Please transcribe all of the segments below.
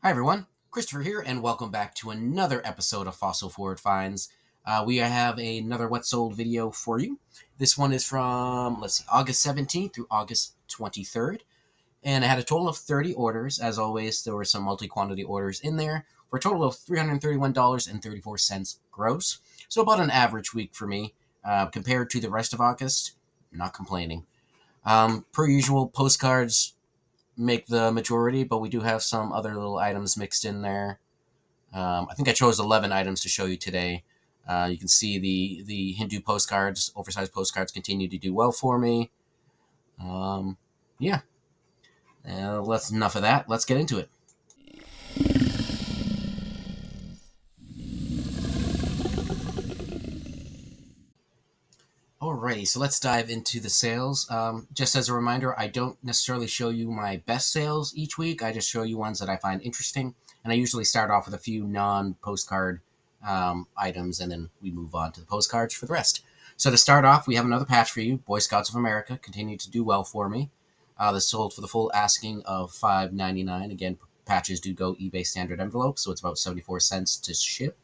Hi everyone, Christopher here, and welcome back to another episode of Fossil Forward Finds. We have another What Sold video for you. This one is from, August 17th through August 23rd, and I had a total of 30 orders. As always, there were some multi-quantity orders in there for a total of $331.34 gross. So about an average week for me. Compared to the rest of August, not complaining. Per usual, postcards make the majority, but we do have some other little items mixed in there. I think I chose 11 items to show you today. You can see the Hindu postcards, oversized postcards, continue to do well for me. Yeah, that's enough of that. Let's get into it. Alrighty, so let's dive into the sales. Just as a reminder, I don't necessarily show you my best sales each week. I just show you ones that I find interesting, and I usually start off with a few non-postcard items, and then we move on to the postcards for the rest. So to start off, we have another patch for you. Boy Scouts of America continue to do well for me. This sold for the full asking of $5.99. Again, patches do go eBay standard envelope, so it's about 74 cents to ship.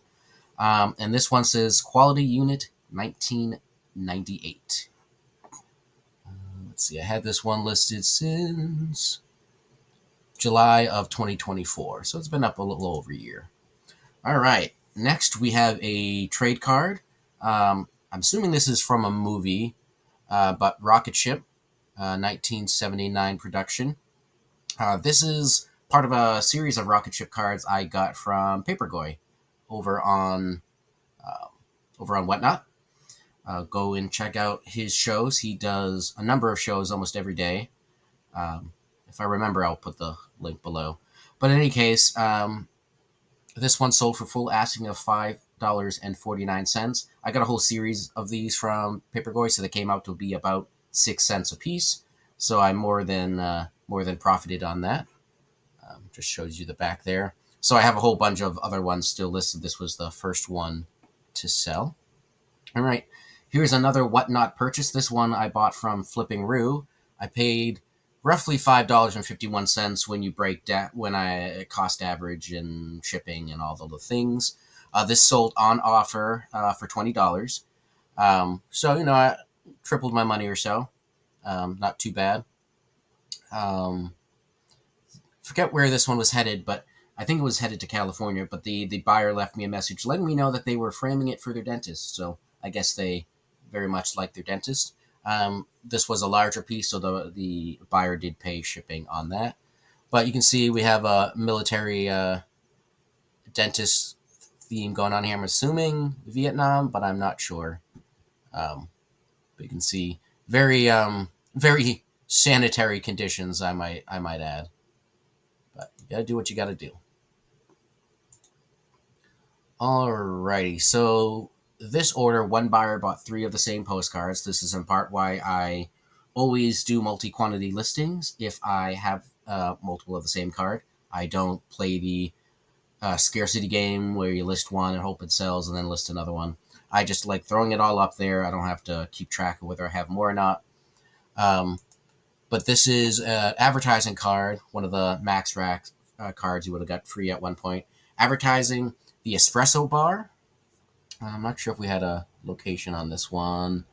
And this one says quality unit 1998. Let's see, I had this one listed since July of 2024, so it's been up a little over a year. All right, next we have a trade card. I'm assuming this is from a movie, but Rocket Ship, 1979 production. This is part of a series of Rocket Ship cards I got from Papergoy over on Whatnot. Go and check out his shows. He does a number of shows almost every day. If I remember, I'll put the link below. But in any case, this one sold for full asking of $5.49. I got a whole series of these from Papergoy, so they came out to be about 6 cents a piece. So I more than profited on that. Just shows you the back there. So I have a whole bunch of other ones still listed. This was the first one to sell. All right, here's another Whatnot purchase. This one I bought from Flipping Roo. I paid roughly $5.51 when you break down when I cost average and shipping and all the things. This sold on offer for $20. So I tripled my money or so. Not too bad. Forget where this one was headed, but I think it was headed to California. But the buyer left me a message letting me know that they were framing it for their dentist. So I guess they very much like their dentist. This was a larger piece, so the buyer did pay shipping on that. But you can see we have a military dentist theme going on here. I'm assuming Vietnam, but I'm not sure. But you can see very sanitary conditions. I might add, but you gotta do what you gotta do. Alrighty, so this order, one buyer bought 3 of the same postcards. This is in part why I always do multi-quantity listings if I have multiple of the same card. I don't play the scarcity game where you list one and hope it sells and then list another one. I just like throwing it all up there. I don't have to keep track of whether I have more or not. But this is an advertising card, one of the Max Rack cards you would have got free at one point. Advertising the Espresso bar. I'm not sure if we had a location on this one.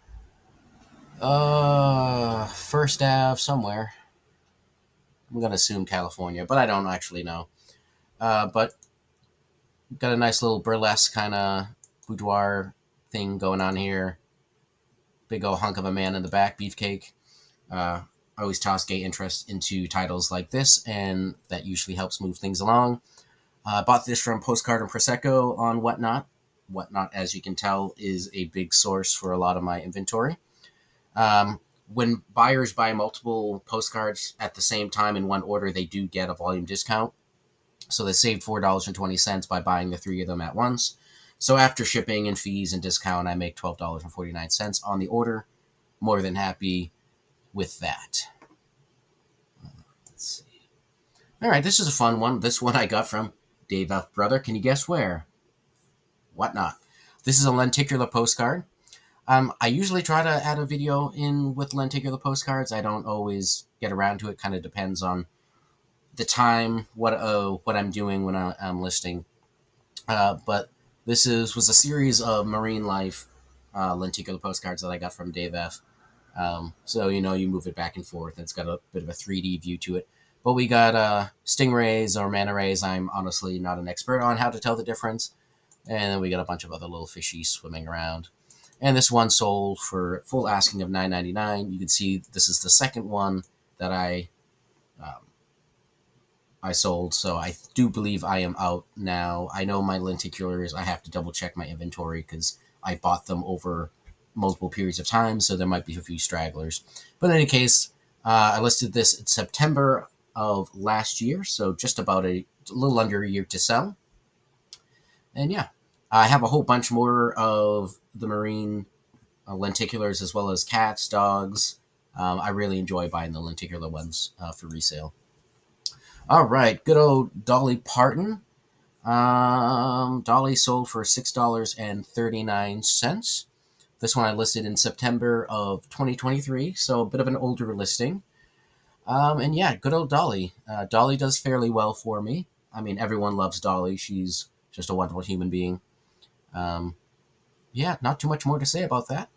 First Ave somewhere. I'm gonna assume California, but I don't actually know. But got a nice little burlesque kind of boudoir thing going on here. Big old hunk of a man in the back, beefcake. I always toss gay interest into titles like this, and that usually helps move things along. Bought this from Postcard and Prosecco on Whatnot. Whatnot, as you can tell, is a big source for a lot of my inventory. When buyers buy multiple postcards at the same time in one order, they do get a volume discount. So they saved $4.20 by buying the 3 of them at once. So after shipping and fees and discount, I make $12.49 on the order. More than happy with that. Let's see. All right, this is a fun one. This one I got from Dave F. Brother. Can you guess where? Whatnot. This is a lenticular postcard. I usually try to add a video in with lenticular postcards. I don't always get around to it. Kind of depends on the time, what I'm doing when I'm listing. But was a series of marine life lenticular postcards that I got from Dave F. So you move it back and forth. It's got a bit of a 3D view to it. But we got stingrays or manta rays. I'm honestly not an expert on how to tell the difference. And then we got a bunch of other little fishies swimming around. And this one sold for full asking of $9.99. You can see this is the second one that um, I sold. So I do believe I am out now. I know my lenticulars, I have to double check my inventory because I bought them over multiple periods of time. So there might be a few stragglers. But in any case, I listed this in September of last year. So just about a little under a year to sell. And yeah, I have a whole bunch more of the marine lenticulars as well as cats, dogs. I really enjoy buying the lenticular ones for resale. All right, good old Dolly Parton. Dolly sold for $6.39. This one I listed in September of 2023, so a bit of an older listing. And yeah, good old Dolly. Dolly does fairly well for me. I mean, everyone loves Dolly. She's just a wonderful human being. Um, yeah, not too much more to say about that.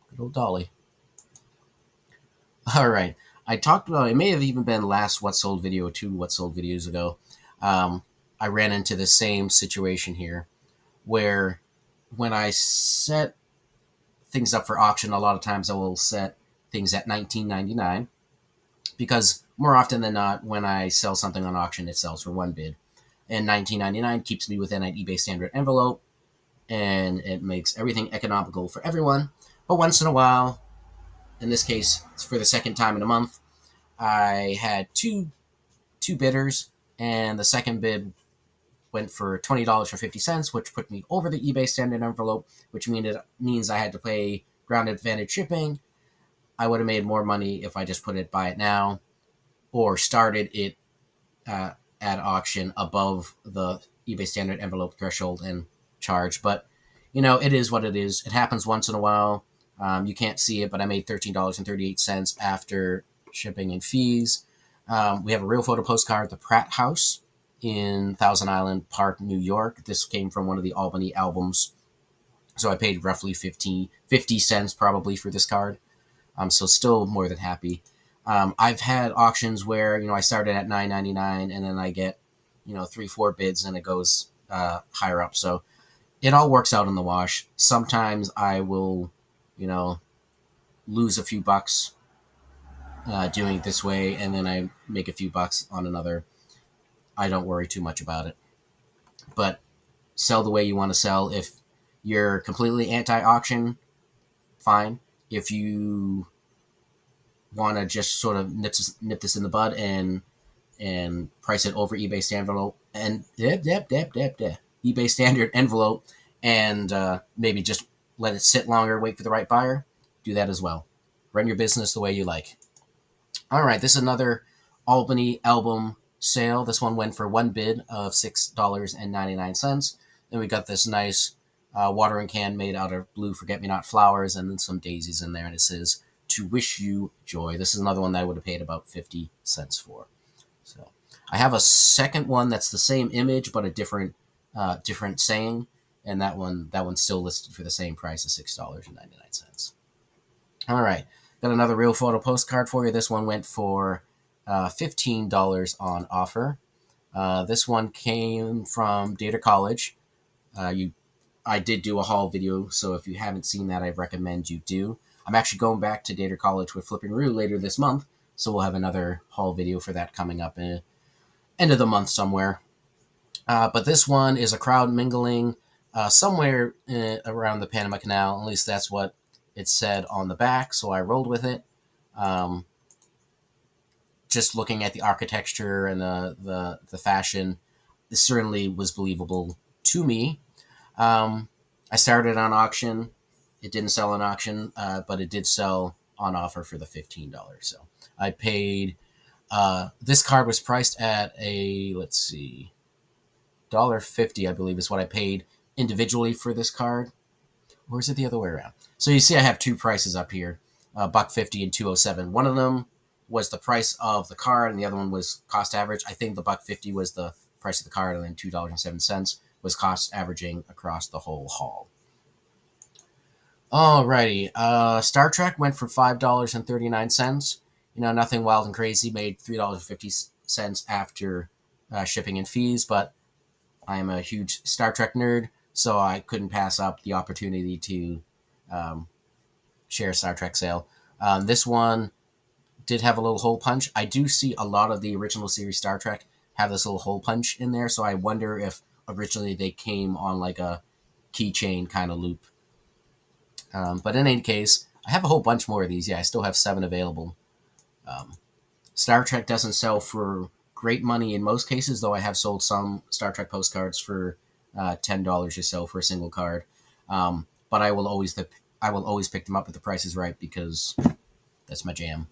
Good old Dolly. All right. I talked about it may have even been last What Sold video or 2 What Sold videos ago. I ran into the same situation here where when I set things up for auction, a lot of times I will set things at $19.99 because more often than not, when I sell something on auction, it sells for one bid. And $19.99 keeps me within an eBay standard envelope and it makes everything economical for everyone. But once in a while, in this case, it's for the second time in a month, I had two bidders, and the second bid went for $20.50, which put me over the eBay standard envelope, which means I had to pay ground advantage shipping. I would have made more money if I just put it buy it now or started it at auction above the eBay standard envelope threshold and charge. But it is what it is. It happens once in a while. You can't see it, but I made $13.38 after shipping and fees. We have a real photo postcard, the Pratt House in Thousand Island Park, New York. This came from one of the Albany albums. So I paid roughly 50 cents probably for this card. So still more than happy. I've had auctions where, I started at $9.99 and then I get, 3-4 bids and it goes higher up. So it all works out in the wash. Sometimes I will, lose a few bucks doing it this way, and then I make a few bucks on another. I don't worry too much about it. But sell the way you want to sell. If you're completely anti-auction, fine. If you want to just sort of nip this in the bud and price it over eBay standard and eBay standard envelope, and maybe just let it sit longer, wait for the right buyer, do that as well. Run your business the way you like. All right, this is another Albany album sale. This one went for one bid of $6.99. Then we got this nice watering can made out of blue forget-me-not flowers and then some daisies in there. And it says, "To wish you joy." This is another one that I would have paid about 50 cents for. So I have a second one that's the same image but a different saying, and that one's still listed for the same price of $6.99. All right, got another real photo postcard for you. This one went for $15 on offer. This one came from Data College. I did do a haul video, so if you haven't seen that, I recommend you do. I'm actually going back to Data College with Flipping Rue later this month, so we'll have another haul video for that coming up in end of the month somewhere. But this one is a crowd mingling somewhere around the Panama Canal. At least that's what it said on the back, so I rolled with it. Just looking at the architecture and the fashion, it certainly was believable to me. I started on auction. It didn't sell on auction, but it did sell on offer for the $15. So I paid. This card was priced at $1.50, I believe, is what I paid individually for this card. Or is it the other way around? So you see, I have two prices up here, $1.50 and $2.07. One of them was the price of the card, and the other one was cost average. I think the $1.50 was the price of the card, and then $2.07 was cost averaging across the whole haul. Alrighty, Star Trek went for $5.39. Nothing wild and crazy. Made $3.50 after shipping and fees, but I am a huge Star Trek nerd, so I couldn't pass up the opportunity to share a Star Trek sale. This one did have a little hole punch. I do see a lot of the original series Star Trek have this little hole punch in there, so I wonder if originally they came on like a keychain kind of loop. But in any case, I have a whole bunch more of these. Yeah, I still have 7 available. Star Trek doesn't sell for great money in most cases, though I have sold some Star Trek postcards for $10 or so for a single card. But I will always pick them up if the price is right, because that's my jam.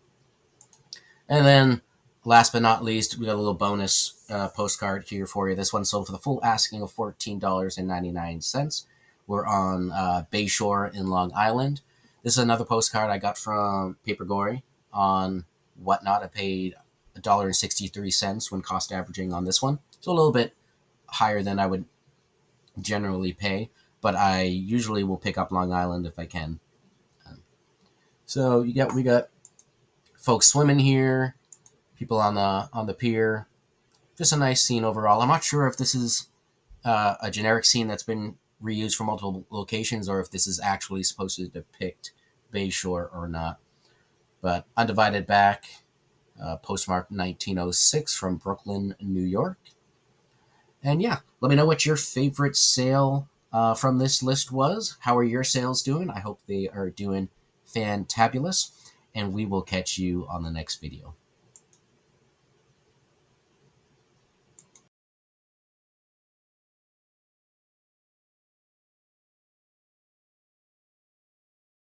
And then, last but not least, we got a little bonus postcard here for you. This one sold for the full asking of $14.99. We're on Bayshore in Long Island. This is another postcard I got from Paper Gory on Whatnot. I paid $1.63 when cost averaging on this one. So a little bit higher than I would generally pay, but I usually will pick up Long Island if I can. So we got folks swimming here, people on the pier. Just a nice scene overall. I'm not sure if this is a generic scene that's been reused for multiple locations, or if this is actually supposed to depict Bayshore or not. But Undivided Back, postmark 1906 from Brooklyn, New York. And yeah, let me know what your favorite sale from this list was. How are your sales doing? I hope they are doing fantabulous. And we will catch you on the next video.